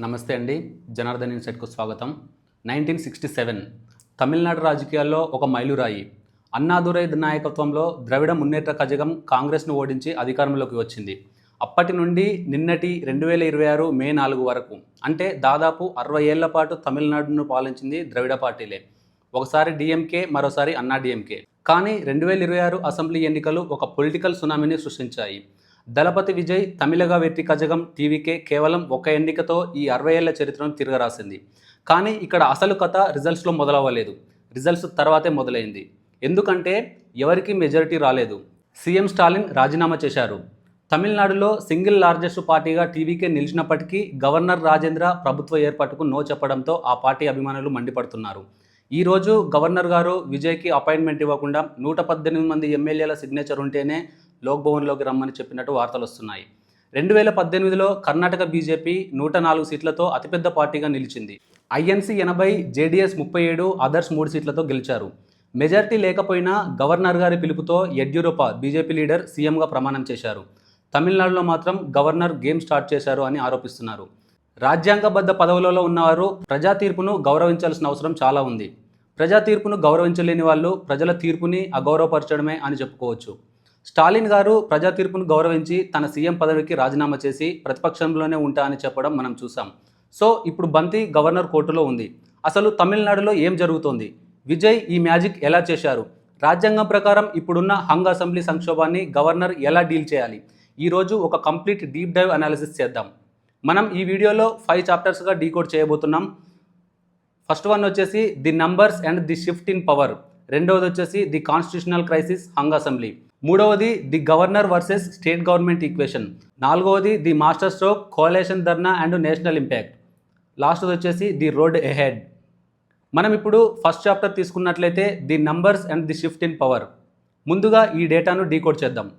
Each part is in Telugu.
నమస్తే అండి. జనార్దన్ ఇన్సైట్‌కు స్వాగతం. 1967 తమిళనాడు రాజకీయాల్లో ఒక మైలురాయి. అన్నాదురై నాయకత్వంలో ద్రవిడ మున్నేట్ర కజగం కాంగ్రెస్‌ను ఓడించి అధికారంలోకి వచ్చింది. అప్పటి నుండి నిన్నటి 2026 మే 4 వరకు అంటే దాదాపు 60 ఏళ్ల పాటు తమిళనాడును పాలించింది ద్రవిడ పార్టీలే. ఒకసారి డీఎంకే, మరోసారి అన్నా డీఎంకే. కానీ 2026 అసెంబ్లీ ఎన్నికలు ఒక పొలిటికల్ సునామీని సృష్టించాయి. దళపతి విజయ్, తమిళగా వెట్టి కజగం టీవీకే కేవలం ఒక ఎన్నికతో ఈ 60 ఏళ్ల చరిత్రను తిరగరాసింది. కానీ ఇక్కడ అసలు కథ రిజల్ట్స్లో మొదలవ్వలేదు. రిజల్ట్స్ తర్వాతే మొదలైంది. ఎందుకంటే ఎవరికీ మెజారిటీ రాలేదు. సీఎం స్టాలిన్ రాజీనామా చేశారు. తమిళనాడులో సింగిల్ లార్జెస్ట్ పార్టీగా టీవీకే నిలిచినప్పటికీ గవర్నర్ రాజేంద్ర ప్రభుత్వ ఏర్పాటుకు నో చెప్పడంతో ఆ పార్టీ అభిమానులు మండిపడుతున్నారు. ఈరోజు గవర్నర్ గారు విజయ్కి అపాయింట్మెంట్ ఇవ్వకుండా 118 మంది ఎమ్మెల్యేల సిగ్నేచర్ ఉంటేనే లోక్ భవన్లోకి రమ్మని చెప్పినట్టు వార్తలు వస్తున్నాయి. 2018లో కర్ణాటక బీజేపీ 104 సీట్లతో అతిపెద్ద పార్టీగా నిలిచింది. ఐఎన్సీ 80, జేడీఎస్ 37, అదర్స్ 3 సీట్లతో గెలిచారు. మెజారిటీ లేకపోయినా గవర్నర్ గారి పిలుపుతో యడ్యూరప్ప బీజేపీ లీడర్ సీఎంగా ప్రమాణం చేశారు. తమిళనాడులో మాత్రం గవర్నర్ గేమ్ స్టార్ట్ చేశారు అని ఆరోపిస్తున్నారు. రాజ్యాంగబద్ధ పదవులలో ఉన్నవారు ప్రజా తీర్పును గౌరవించాల్సిన అవసరం చాలా ఉంది. ప్రజా తీర్పును గౌరవించలేని వాళ్ళు ప్రజల తీర్పుని అగౌరవపరచడమే అని చెప్పుకోవచ్చు. స్టాలిన్ గారు ప్రజా తీర్పును గౌరవించి తన సీఎం పదవికి రాజీనామా చేసి ప్రతిపక్షంలోనే ఉంటా అని చెప్పడం మనం చూసాం. సో ఇప్పుడు బంతి గవర్నర్ కోర్టులో ఉంది. అసలు తమిళనాడులో ఏం జరుగుతోంది? విజయ్ ఈ మ్యాజిక్ ఎలా చేశారు? రాజ్యాంగం ప్రకారం ఇప్పుడున్న హంగ్ అసెంబ్లీ సంక్షోభాన్ని గవర్నర్ ఎలా డీల్ చేయాలి? ఈరోజు ఒక కంప్లీట్ డీప్ డైవ్ అనాలిసిస్ చేద్దాం. మనం ఈ వీడియోలో 5 చాప్టర్స్గా డీకోడ్ చేయబోతున్నాం. ఫస్ట్ వన్ వచ్చేసి the numbers and the shift in power. రెండవది వచ్చేసి the constitutional crisis hung assembly. మూడవది the governor versus state government equation. నాలుగవది the master stroke coalition dharna and national impact. Last వచ్చేసి ది రోడ్ ఎహెడ్. మనం ఇప్పుడు ఫస్ట్ చాప్టర్ తీసుకున్నట్లయితే the numbers and the shift in power. ముందుగా ఈ డేటాను డీకోడ్ చేద్దాం.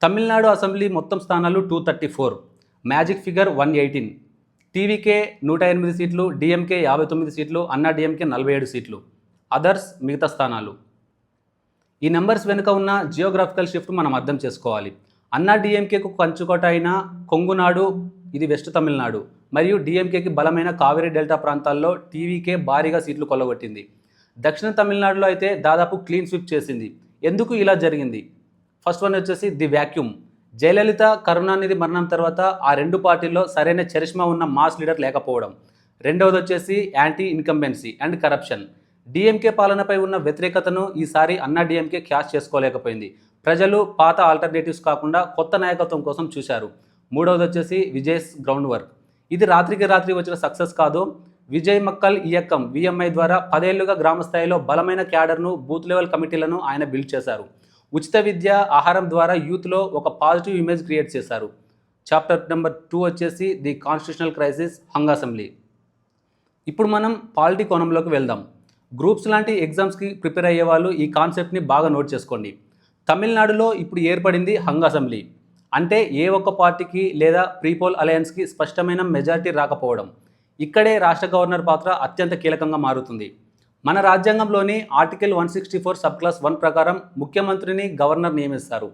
తమిళనాడు అసెంబ్లీ మొత్తం స్థానాలు 234, మ్యాజిక్ ఫిగర్ 118. టీవీకే 108 సీట్లు, డిఎంకే 59 సీట్లు, అన్నా డిఎంకే 47 సీట్లు, అదర్స్ మిగతా స్థానాలు. ఈ నెంబర్స్ వెనుక ఉన్న జియోగ్రాఫికల్ షిఫ్ట్ మనం అర్థం చేసుకోవాలి. అన్నా డిఎంకేకు కంచుకోట అయిన కొంగునాడు, ఇది వెస్ట్ తమిళనాడు, మరియు డిఎంకేకి బలమైన కావేరీ డెల్టా ప్రాంతాల్లో టీవీకే భారీగా సీట్లు కొల్లగొట్టింది. దక్షిణ తమిళనాడులో అయితే దాదాపు క్లీన్ స్వీప్ చేసింది. ఎందుకు ఇలా జరిగింది? ఫస్ట్ వన్ వచ్చేసి ది వ్యాక్యూమ్. జయలలిత, కరుణానిధి మరణం తర్వాత ఆ రెండు పార్టీల్లో సరైన చరిష్మా ఉన్న మాస్ లీడర్ లేకపోవడం. రెండవది వచ్చేసి anti incumbency and corruption. DMK పాలనపై ఉన్న వ్యతిరేకతను ఈసారి అన్నా డిఎంకే క్యాష్ చేసుకోలేకపోయింది. ప్రజలు పాత ఆల్టర్నేటివ్స్ కాకుండా కొత్త నాయకత్వం కోసం చూశారు. మూడవది వచ్చేసి విజయ్స్ గ్రౌండ్ వర్క్. ఇది రాత్రికి రాత్రి వచ్చిన సక్సెస్ కాదు. విజయ్ మక్కల్ ఇయక్కం విఎంఐ ద్వారా 10 ఏళ్లుగా గ్రామ స్థాయిలో బలమైన క్యాడర్ను, బూత్ లెవెల్ కమిటీలను ఆయన బిల్డ్ చేశారు. ఉచిత విద్య, ఆహారం ద్వారా యూత్లో ఒక పాజిటివ్ ఇమేజ్ క్రియేట్ చేశారు. చాప్టర్ నెంబర్ 2 వచ్చేసి the constitutional crisis hung assembly. ఇప్పుడు మనం పాలిటీ కోణంలోకి వెళ్దాం. గ్రూప్స్ లాంటి ఎగ్జామ్స్కి ప్రిపేర్ అయ్యే వాళ్ళు ఈ కాన్సెప్ట్ని బాగా నోట్ చేసుకోండి. తమిళనాడులో ఇప్పుడు ఏర్పడింది హంగ్ అసెంబ్లీ. అంటే ఏ ఒక్క పార్టీకి లేదా ప్రీపోల్ అలయన్స్కి స్పష్టమైన మెజారిటీ రాకపోవడం. ఇక్కడే రాష్ట్ర గవర్నర్ పాత్ర అత్యంత కీలకంగా మారుతుంది. మన రాజ్యాంగంలోని ఆర్టికల్ 164 సబ్ క్లాస్ 1 ప్రకారం ముఖ్యమంత్రిని గవర్నర్ నియమిస్తారు.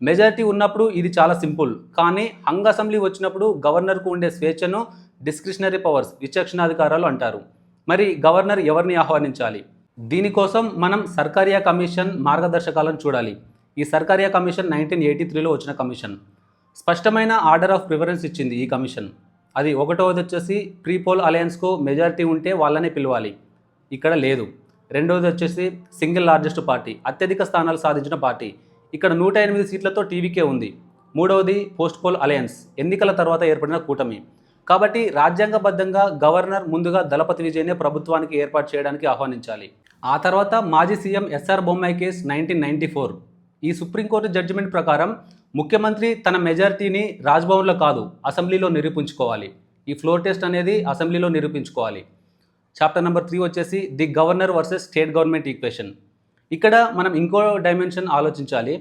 మెజారిటీ ఉన్నప్పుడు ఇది చాలా సింపుల్. కానీ హంగ్ అసెంబ్లీ వచ్చినప్పుడు గవర్నర్కు ఉండే స్వేచ్ఛను డిస్క్రిషనరీ పవర్స్, విచక్షణాధికారాలు అంటారు. మరి గవర్నర్ ఎవరిని ఆహ్వానించాలి? దీనికోసం మనం సర్కారియా కమిషన్ మార్గదర్శకాలను చూడాలి. ఈ సర్కారియా కమిషన్ 1983లో వచ్చిన కమిషన్. స్పష్టమైన ఆర్డర్ ఆఫ్ ప్రిఫరెన్స్ ఇచ్చింది ఈ కమిషన్. అది ఒకటవది వచ్చేసి ప్రీపోల్ అలయన్స్కు మెజారిటీ ఉంటే వాళ్ళనే పిలవాలి. ఇక్కడ లేదు. రెండవది వచ్చేసి సింగిల్ లార్జెస్ట్ పార్టీ, అత్యధిక స్థానాలు సాధించిన పార్టీ. ఇక్కడ 108 సీట్లతో టీవీకే ఉంది. మూడవది పోస్ట్ పోల్ అలయన్స్, ఎన్నికల తర్వాత ఏర్పడిన కూటమి. కాబట్టి రాజ్యాంగబద్ధంగా గవర్నర్ ముందుగా దళపతి విజయ్నే ప్రభుత్వానికి ఏర్పాటు చేయడానికి ఆహ్వానించాలి. ఆ తర్వాత మాజీ సీఎం ఎస్ఆర్ బొమ్మాయి కేసు 1994. ఈ సుప్రీంకోర్టు జడ్జిమెంట్ ప్రకారం ముఖ్యమంత్రి తన మెజారిటీని రాజ్భవన్లో కాదు, అసెంబ్లీలో నిరూపించుకోవాలి. ఈ ఫ్లోర్ టెస్ట్ అనేది అసెంబ్లీలో నిరూపించుకోవాలి. చాప్టర్ నెంబర్ 3 వచ్చేసి the governor versus state government equation. ఇక్కడ మనం ఇంకో డైమెన్షన్ ఆలోచించాలి.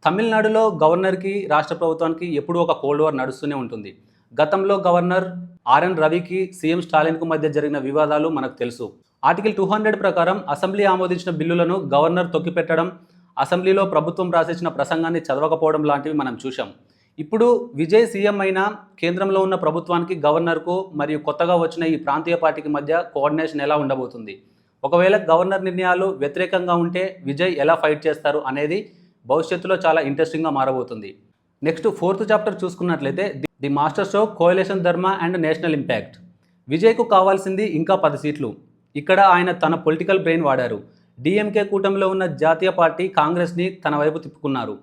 తమిళనాడులో గవర్నర్కి, రాష్ట్ర ప్రభుత్వానికి ఎప్పుడూ ఒక కోల్డ్ వార్ నడుస్తూనే ఉంటుంది. గతంలో గవర్నర్ ఆర్ఎన్ రవికి సీఎం స్టాలిన్కు మధ్య జరిగిన వివాదాలు మనకు తెలుసు. ఆర్టికల్ 200 ప్రకారం అసెంబ్లీ ఆమోదించిన బిల్లులను గవర్నర్ తొక్కిపెట్టడం, అసెంబ్లీలో ప్రభుత్వం రాసేసిన ప్రసంగాన్ని చదవకపోవడం లాంటివి మనం చూసాం. ఇప్పుడు విజయ్ సీఎం అయిన కేంద్రంలో ఉన్న ప్రభుత్వానికి, గవర్నర్కు మరియు కొత్తగా వచ్చిన ఈ ప్రాంతీయ పార్టీకి మధ్య కోఆర్డినేషన్ ఎలా ఉండబోతుంది? ఒకవేళ గవర్నర్ నిర్ణయాలు వ్యతిరేకంగా ఉంటే విజయ్ ఎలా ఫైట్ చేస్తారు అనేది భవిష్యత్తులో చాలా ఇంట్రెస్టింగ్గా మారబోతుంది. నెక్స్ట్ 4th చాప్టర్ చూసుకున్నట్లయితే ది మాస్టర్ షో కోయలేషన్ ధర్మ అండ్ నేషనల్ ఇంపాక్ట్. విజయ్కు కావాల్సింది ఇంకా 10 సీట్లు. ఇక్కడ ఆయన తన పొలిటికల్ బ్రెయిన్ వాడారు. డిఎంకే కూటమిలో ఉన్న జాతీయ పార్టీ కాంగ్రెస్ని తన వైపు తిప్పుకున్నారు.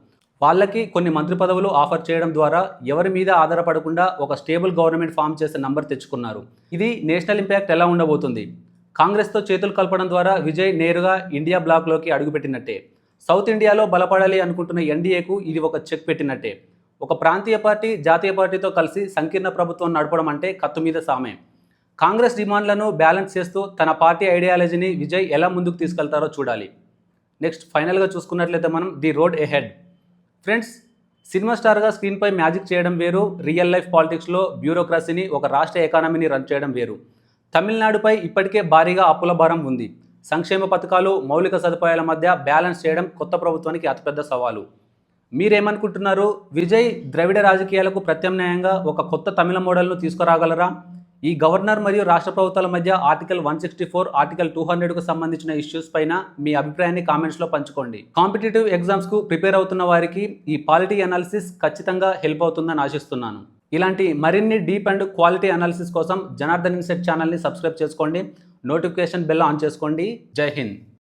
వాళ్ళకి కొన్ని మంత్రి పదవులు ఆఫర్ చేయడం ద్వారా ఎవరి మీద ఆధారపడకుండా ఒక స్టేబుల్ గవర్నమెంట్ ఫామ్ చేసే నంబర్ తెచ్చుకున్నారు. ఇది నేషనల్ ఇంపాక్ట్ ఎలా ఉండబోతుంది? కాంగ్రెస్తో చేతులు కలపడం ద్వారా విజయ్ నేరుగా ఇండియా బ్లాక్లోకి అడుగుపెట్టినట్టే. సౌత్ ఇండియాలో బలపడాలి అనుకుంటున్న ఎన్డీఏకు ఇది ఒక చెక్ పెట్టినట్టే. ఒక ప్రాంతీయ పార్టీ జాతీయ పార్టీతో కలిసి సంకీర్ణ ప్రభుత్వం నడపడం అంటే కత్తి మీద సామే. కాంగ్రెస్ డిమాండ్లను బ్యాలెన్స్ చేస్తూ తన పార్టీ ఐడియాలజీని విజయ్ ఎలా ముందుకు తీసుకెళ్తారో చూడాలి. నెక్స్ట్ ఫైనల్గా చూసుకున్నట్లయితే మనం the road ahead. Friends, cinema స్టార్గా స్క్రీన్పై మ్యాజిక్ చేయడం వేరు, రియల్ లైఫ్ పాలిటిక్స్లో బ్యూరోక్రసీని, ఒక రాష్ట్ర ఎకానమీని రన్ చేయడం వేరు. తమిళనాడుపై ఇప్పటికే భారీగా అప్పుల భారం ఉంది. సంక్షేమ పథకాలు, మౌలిక సదుపాయాల మధ్య బ్యాలెన్స్ చేయడం కొత్త ప్రభుత్వానికి అతిపెద్ద సవాలు. మీరేమనుకుంటున్నారు? విజయ్ ద్రవిడ రాజకీయాలకు ప్రత్యామ్నాయంగా ఒక కొత్త తమిళ మోడల్ను తీసుకురాగలరా? ఈ గవర్నర్ మరియు రాష్ట్ర ప్రభుత్వాల మధ్య ఆర్టికల్ 164, ఆర్టికల్ 200కు సంబంధించిన ఇష్యూస్ పైన మీ అభిప్రాయాన్ని కామెంట్స్లో పంచుకోండి. కాంపిటేటివ్ ఎగ్జామ్స్కు ప్రిపేర్ అవుతున్న వారికి ఈ పాలిటీ అనాలిసిస్ ఖచ్చితంగా హెల్ప్ అవుతుందని ఆశిస్తున్నాను. ఇలాంటి మరిన్ని డీప్ అండ్ క్వాలిటీ అనాలిసిస్ కోసం జనార్దన్ ఇన్సైట్ ఛానల్ని సబ్స్క్రైబ్ చేసుకోండి. నోటిఫికేషన్ బెల్ ఆన్ చేసుకోండి. జై హింద్.